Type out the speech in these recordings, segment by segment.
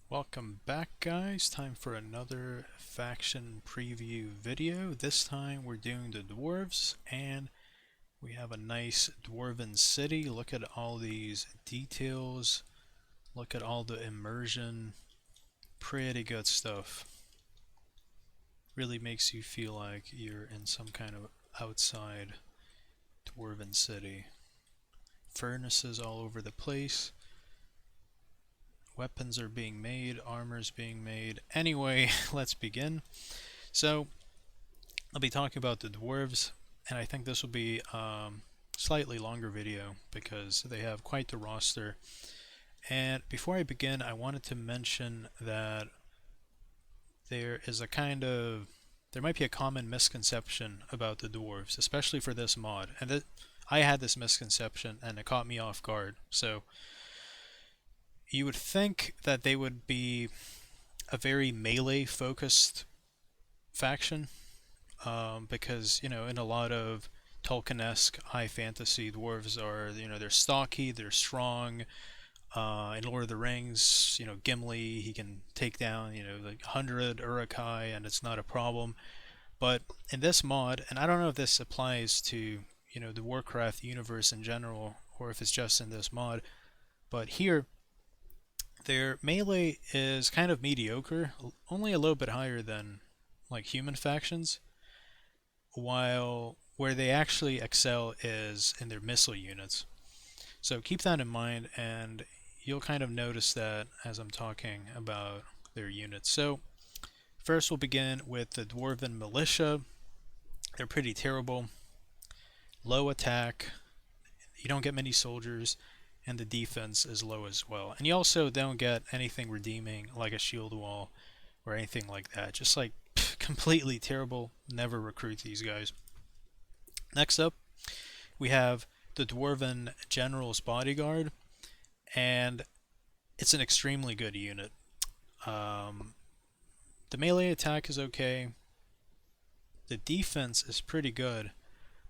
Welcome back, guys. Time for another faction preview video. This time we're doing the Dwarves, and we have a nice dwarven city. Look at all these details. Look at all the immersion. Pretty good stuff. Really makes you feel like you're in some kind of outside dwarven city. Furnaces all over the place. Weapons are being made, armor's being made. Anyway, let's begin. So, I'll be talking about the Dwarves, and I think this will be a slightly longer video because they have quite the roster. And before I begin, I wanted to mention that there might be a common misconception about the Dwarves, especially for this mod. And I had this misconception, and it caught me off guard. So, you would think that they would be a very melee-focused faction, because, you know, in a lot of Tolkien-esque high fantasy, dwarves are, you know, they're stocky, they're strong. In Lord of the Rings, you know, Gimli, he can take down, you know, like 100 Uruk-hai, and it's not a problem. But in this mod, and I don't know if this applies to, you know, the Warcraft universe in general, or if it's just in this mod, but here, their melee is kind of mediocre, only a little bit higher than like human factions, while where they actually excel is in their missile units. So keep that in mind, and you'll kind of notice that as I'm talking about their units. So first we'll begin with the Dwarven Militia. They're pretty terrible. Low attack, you don't get many soldiers, and the defense is low as well. And you also don't get anything redeeming like a shield wall or anything like that. Just like completely terrible. Never recruit these guys. Next up, we have the Dwarven General's Bodyguard, and it's an extremely good unit. The melee attack is okay. The defense is pretty good.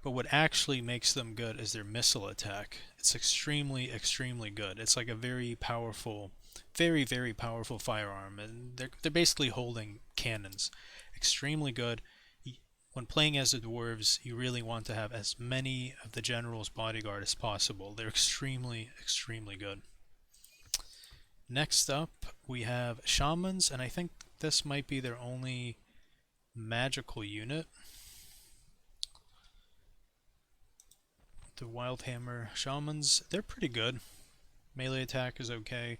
But what actually makes them good is their missile attack. It's extremely, extremely good. It's like a very powerful, very, very powerful firearm. And they're basically holding cannons. Extremely good. When playing as the Dwarves, you really want to have as many of the General's Bodyguard as possible. They're extremely, extremely good. Next up, we have Shamans, and I think this might be their only magical unit. The Wildhammer Shamans, they're pretty good. Melee attack is okay.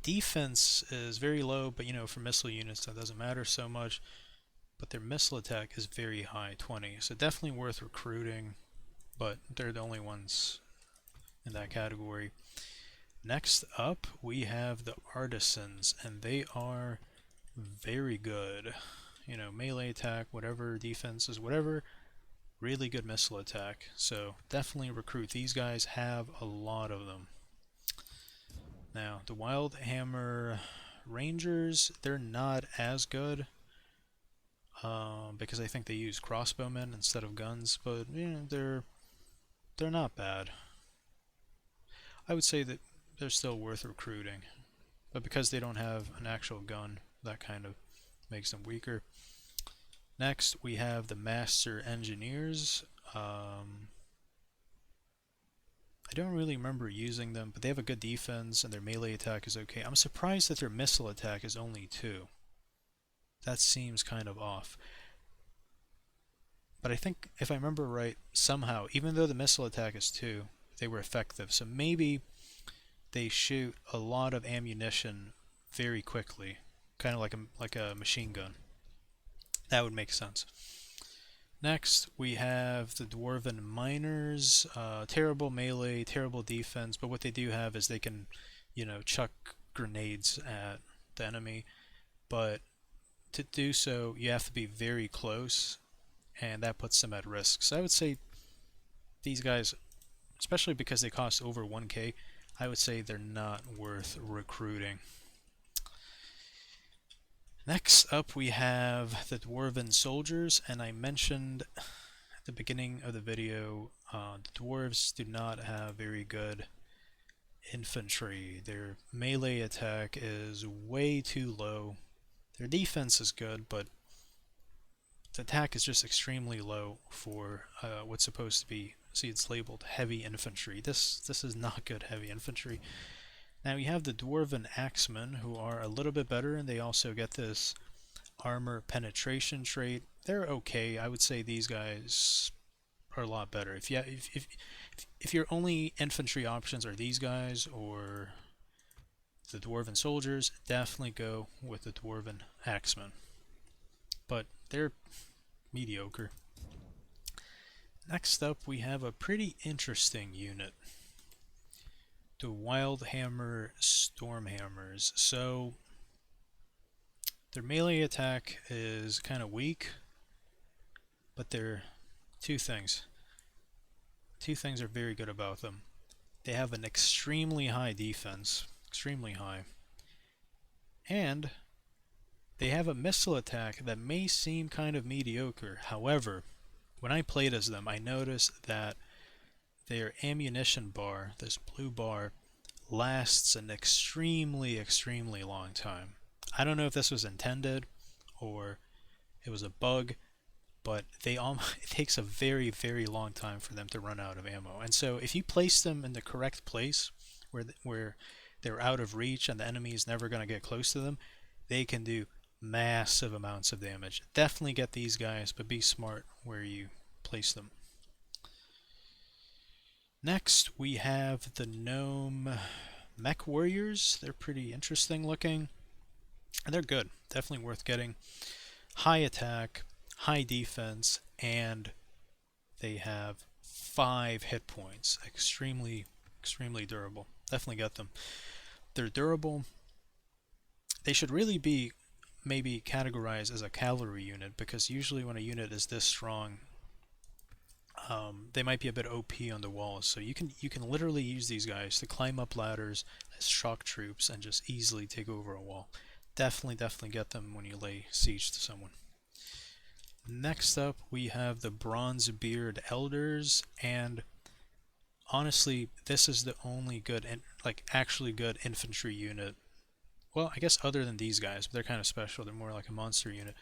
Defense is very low, but you know, for missile units that doesn't matter so much. But their missile attack is very high, 20. So definitely worth recruiting, but they're the only ones in that category. Next up, we have the Artisans, and they are very good. You know, melee attack, whatever, defenses, whatever. Really good missile attack, so definitely recruit these guys. Have a lot of them. Now, the Wildhammer Rangers, they're not as good because I think they use crossbowmen instead of guns, but you know, they're not bad. I would say that they're still worth recruiting, but because they don't have an actual gun, that kind of makes them weaker. Next, we have the Master Engineers. I don't really remember using them, but they have a good defense, and their melee attack is okay. I'm surprised that their missile attack is only 2. That seems kind of off. But I think, if I remember right, somehow, even though the missile attack is 2, they were effective. So maybe they shoot a lot of ammunition very quickly, kind of like a machine gun. That would make sense. Next, we have the Dwarven Miners. Terrible melee, terrible defense, but what they do have is they can, you know, chuck grenades at the enemy. But to do so, you have to be very close, and that puts them at risk. So I would say these guys, especially because they cost over 1k, I would say they're not worth recruiting. Next up we have the Dwarven soldiers, and I mentioned at the beginning of the video, the Dwarves do not have very good infantry. Their melee attack is way too low. Their defense is good, but the attack is just extremely low for what's supposed to be. See, it's labeled heavy infantry. This is not good heavy infantry. Now you have the Dwarven Axemen, who are a little bit better, and they also get this armor penetration trait. They're okay. I would say these guys are a lot better. If your only infantry options are these guys or the Dwarven soldiers, definitely go with the Dwarven Axemen. But they're mediocre. Next up, we have a pretty interesting unit. The Wildhammer Stormhammers. So, their melee attack is kind of weak, but they're two things. Two things are very good about them. They have an extremely high defense, extremely high, and they have a missile attack that may seem kind of mediocre. However, when I played as them, I noticed that their ammunition bar, this blue bar, lasts an extremely, extremely long time. I don't know if this was intended or it was a bug, but it takes a very, very long time for them to run out of ammo. And so if you place them in the correct place where they're out of reach and the enemy is never going to get close to them, they can do massive amounts of damage. Definitely get these guys, but be smart where you place them. Next, we have the Gnome Mech Warriors. They're pretty interesting looking. And they're good. Definitely worth getting. High attack, high defense, and they have 5 hit points. Extremely, extremely durable. Definitely get them. They're durable. They should really be maybe categorized as a cavalry unit, because usually when a unit is this strong, they might be a bit OP on the walls. So you can literally use these guys to climb up ladders as shock troops and just easily take over a wall. Definitely get them when you lay siege to someone. Next up, we have the Bronzebeard Elders, and honestly, this is the only good, actually good infantry unit. Well, I guess other than these guys, but they're kind of special. They're more like a monster unit.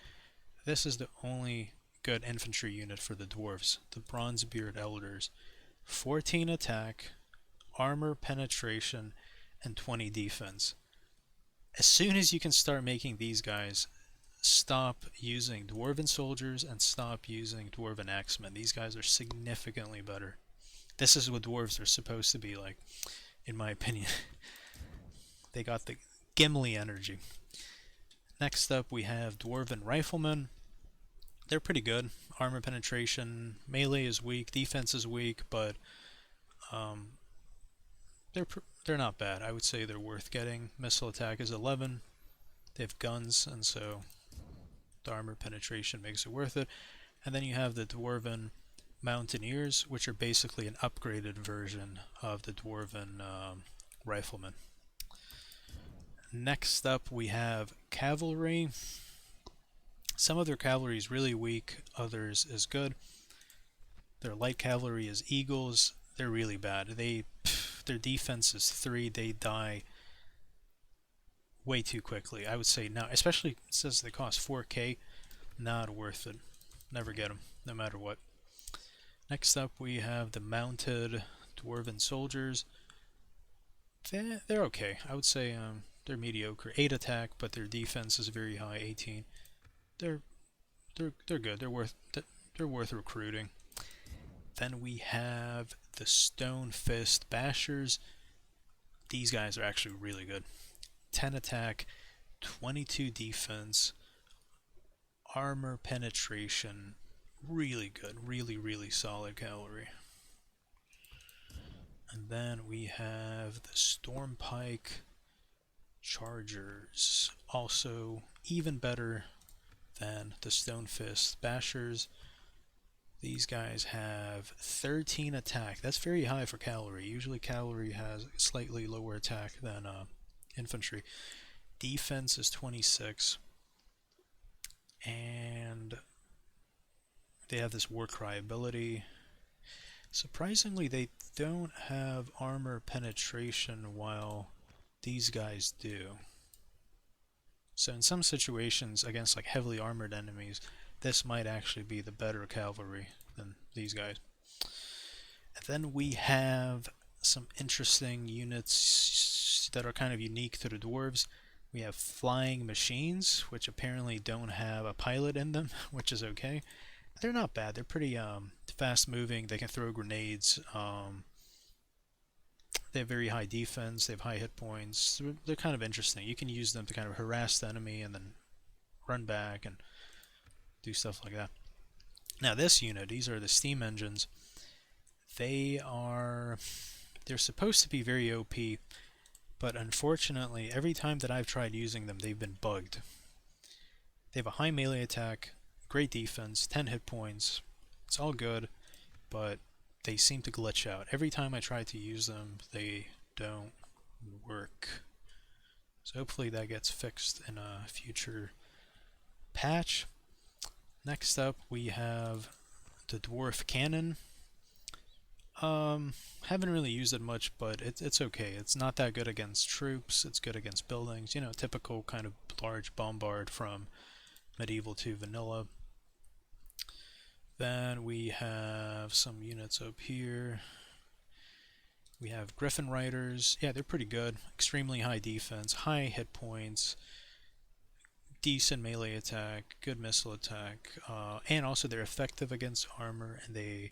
This is the only good infantry unit for the Dwarves, the Bronzebeard Elders. 14 attack, armor penetration, and 20 defense. As soon as you can start making these guys, stop using Dwarven soldiers and stop using Dwarven axemen. These guys are significantly better. This is what Dwarves are supposed to be like, in my opinion. They got the Gimli energy. Next up, we have Dwarven Riflemen. They're pretty good. Armor penetration, melee is weak, defense is weak, but they're not bad. I would say they're worth getting. Missile attack is 11. They have guns, and so the armor penetration makes it worth it. And then you have the Dwarven Mountaineers, which are basically an upgraded version of the Dwarven Riflemen. Next up, we have Cavalry. Some of their cavalry is really weak, others is good. Their light cavalry is Eagles. They're really bad. Their defense is 3. They die way too quickly. I would say now, especially it says they cost 4K, not worth it. Never get them, no matter what. Next up, we have the Mounted Dwarven Soldiers. They're okay. I would say they're mediocre. 8 attack, but their defense is very high, 18. They're good. They're worth recruiting. Then we have the Stone Fist Bashers. These guys are actually really good. 10 attack, 22 defense, armor penetration, really good, really solid cavalry. And then we have the Stormpike Chargers, also even better than the Stone Fist Bashers. These guys have 13 attack. That's very high for cavalry. Usually cavalry has slightly lower attack than infantry. Defense is 26. They have this war cry ability. Surprisingly, they don't have armor penetration while these guys do. So in some situations against like heavily armored enemies, this might actually be the better cavalry than these guys. And then we have some interesting units that are kind of unique to the dwarves. We have flying machines, which apparently don't have a pilot in them, which is okay. They're not bad. They're pretty fast moving. They can throw grenades. They have very high defense. They have high hit points. They're kind of interesting. You can use them to kind of harass the enemy and then run back and do stuff like that. Now this unit, these are the steam engines. They're supposed to be very OP, but unfortunately, every time that I've tried using them, they've been bugged. They have a high melee attack, great defense, 10 hit points. It's all good, but they seem to glitch out. Every time I try to use them, they don't work. So hopefully that gets fixed in a future patch. Next up, we have the dwarf cannon. Haven't really used it much, but it's okay. It's not that good against troops. It's good against buildings. You know, typical kind of large bombard from Medieval 2 vanilla. Then we have some units up here. We have Griffin Riders. Yeah, they're pretty good. Extremely high defense, high hit points, decent melee attack, good missile attack, and also they're effective against armor and they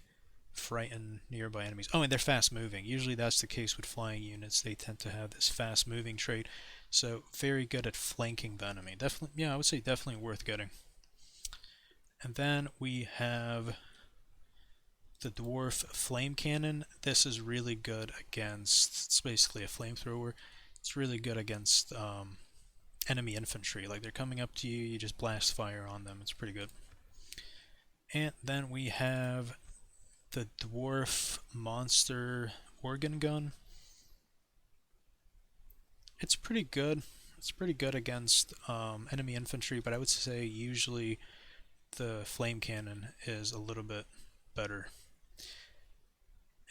frighten nearby enemies. Oh, and they're fast moving. Usually that's the case with flying units. They tend to have this fast moving trait. So very good at flanking the enemy. Definitely, yeah, I would say definitely worth getting. And then we have the Dwarf Flame Cannon. This is really good against, it's basically a flamethrower. It's really good against enemy infantry. Like they're coming up to you, you just blast fire on them. It's pretty good. And then we have the Dwarf Monster Organ Gun. It's pretty good. It's pretty good against enemy infantry, but I would say usually the flame cannon is a little bit better.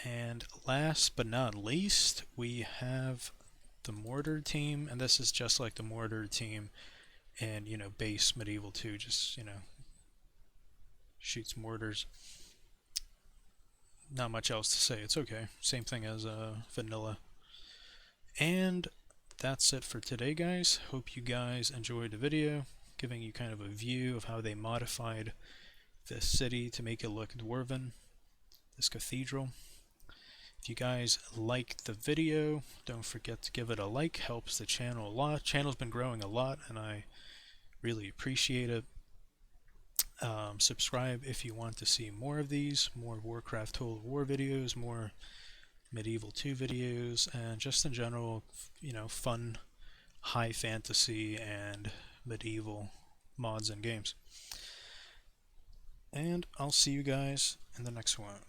And last but not least, we have the mortar team, and this is just like the mortar team in, you know, base Medieval 2, just, you know, shoots mortars. Not much else to say. It's okay. Same thing as vanilla. And that's it for today, guys. Hope you guys enjoyed the video, giving you kind of a view of how they modified this city to make it look dwarven, this cathedral. If you guys liked the video, don't forget to give it a like. Helps the channel a lot. Channel's been growing a lot, and I really appreciate it. Subscribe if you want to see more of these, more Warcraft Total War videos, more Medieval 2 videos, and just in general, you know, fun, high fantasy, and medieval mods and games. And I'll see you guys in the next one.